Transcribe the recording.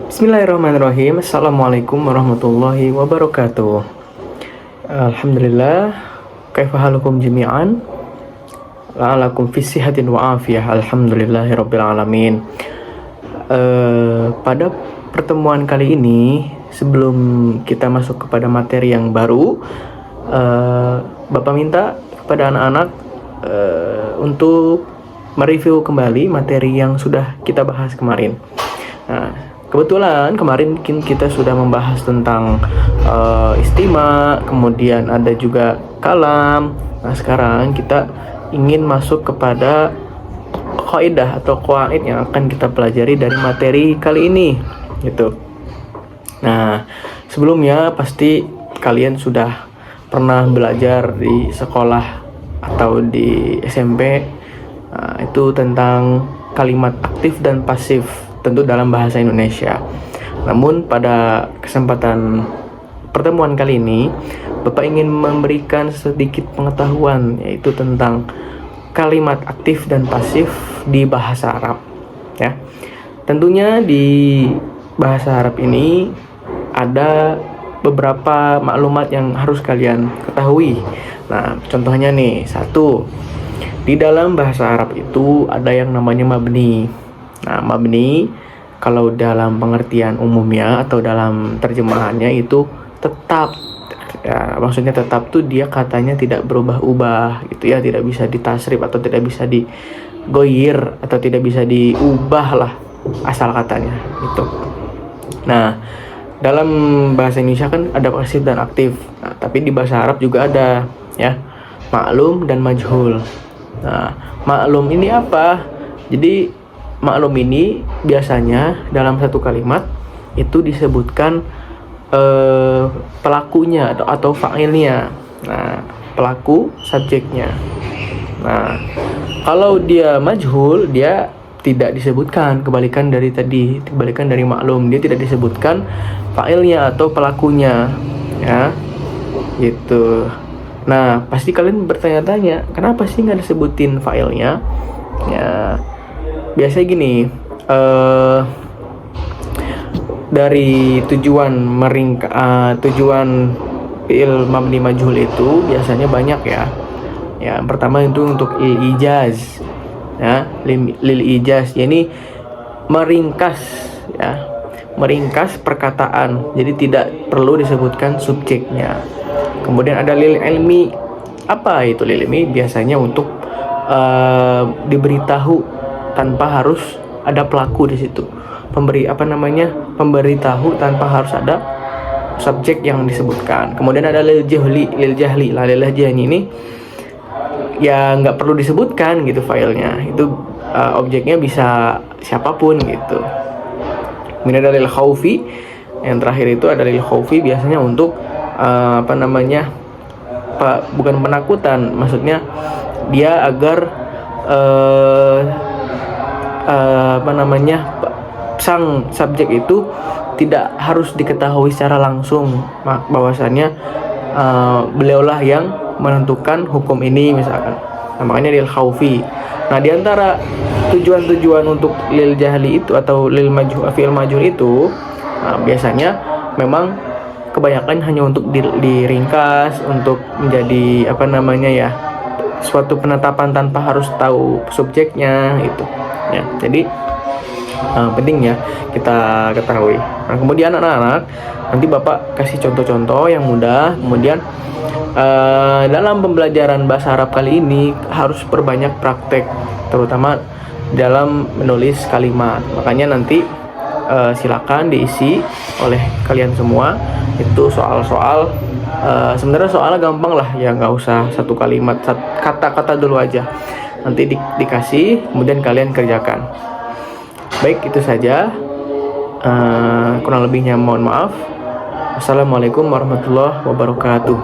Bismillahirrahmanirrahim. Assalamualaikum warahmatullahi wabarakatuh. Alhamdulillah. Kaifa halukum jami'an? La'alakum fi sihatin wa afiyah. Alhamdulillahirabbil alamin. Pada pertemuan kali ini, sebelum kita masuk kepada materi yang baru, Bapak minta kepada anak-anak untuk mereview kembali materi yang sudah kita bahas kemarin. Nah, kebetulan kemarin kita sudah membahas tentang istima, kemudian ada juga kalam. Nah, sekarang kita ingin masuk kepada kaidah atau qawaid yang akan kita pelajari dari materi kali ini, gitu. Nah, sebelumnya pasti kalian sudah pernah belajar di sekolah atau di SMP, itu tentang kalimat aktif dan pasif, tentu dalam bahasa Indonesia. Namun pada kesempatan pertemuan kali ini, Bapak ingin memberikan sedikit pengetahuan, yaitu tentang kalimat aktif dan pasif di bahasa Arab, ya. Tentunya di bahasa Arab ini ada beberapa maklumat yang harus kalian ketahui. Nah, contohnya nih, satu, di dalam bahasa Arab itu ada yang namanya mabni. Nah, mabni kalau dalam pengertian umumnya atau dalam terjemahannya itu tetap, ya, maksudnya tetap tuh dia katanya tidak berubah-ubah gitu ya, tidak bisa ditasrif atau tidak bisa digoyir atau tidak bisa diubah lah asal katanya itu. Nah, dalam bahasa Indonesia kan ada pasif dan aktif. Nah, tapi di bahasa Arab juga ada, ya, maklum dan majhul. Nah, maklum ini apa? Jadi maklum ini biasanya dalam satu kalimat itu disebutkan pelakunya atau fa'ilnya. Nah, pelaku subjeknya. Nah, kalau dia majhul, dia tidak disebutkan, kebalikan dari tadi, kebalikan dari maklum, dia tidak disebutkan fa'ilnya atau pelakunya, ya, gitu. Nah, pasti kalian bertanya-tanya, kenapa sih nggak disebutin fa'ilnya? Ya, biasanya gini, dari tujuan fi'il mabni majhul itu biasanya banyak, ya. Ya, pertama itu untuk ijaz, ya, lil ijaz, yakni meringkas, ya, meringkas perkataan, jadi tidak perlu disebutkan subjeknya. Kemudian ada lil ilmi. Apa itu lil ilmi? Biasanya untuk diberitahu tanpa harus ada pelaku di situ. Pemberitahu tanpa harus ada subjek yang disebutkan. Kemudian ada lil jahli. Lil jahli ini ya nggak perlu disebutkan gitu filenya. Itu objeknya bisa siapapun gitu. Kemudian ada lil khaufi. Yang terakhir itu ada lil khaufi, biasanya untuk bukan penakutan, maksudnya dia agar sang subjek itu tidak harus diketahui secara langsung bahwasannya beliaulah yang menentukan hukum ini misalkan. Nah, makanya lil khaufi. Nah, di antara tujuan-tujuan untuk lil jahli itu atau lil fi'il majhul itu, biasanya memang kebanyakan hanya untuk diringkas, untuk menjadi suatu penetapan tanpa harus tahu subjeknya itu, ya. Jadi penting ya kita ketahui. Nah, kemudian anak-anak, nanti Bapak kasih contoh-contoh yang mudah. Kemudian dalam pembelajaran bahasa Arab kali ini harus perbanyak praktek, terutama dalam menulis kalimat. Makanya nanti silakan diisi oleh kalian semua. Itu soal-soal sebenarnya soalnya gampang lah ya, nggak usah satu kalimat, kata-kata dulu aja, nanti dikasih kemudian kalian kerjakan. Baik, itu saja, kurang lebihnya mohon maaf. Assalamualaikum warahmatullahi wabarakatuh.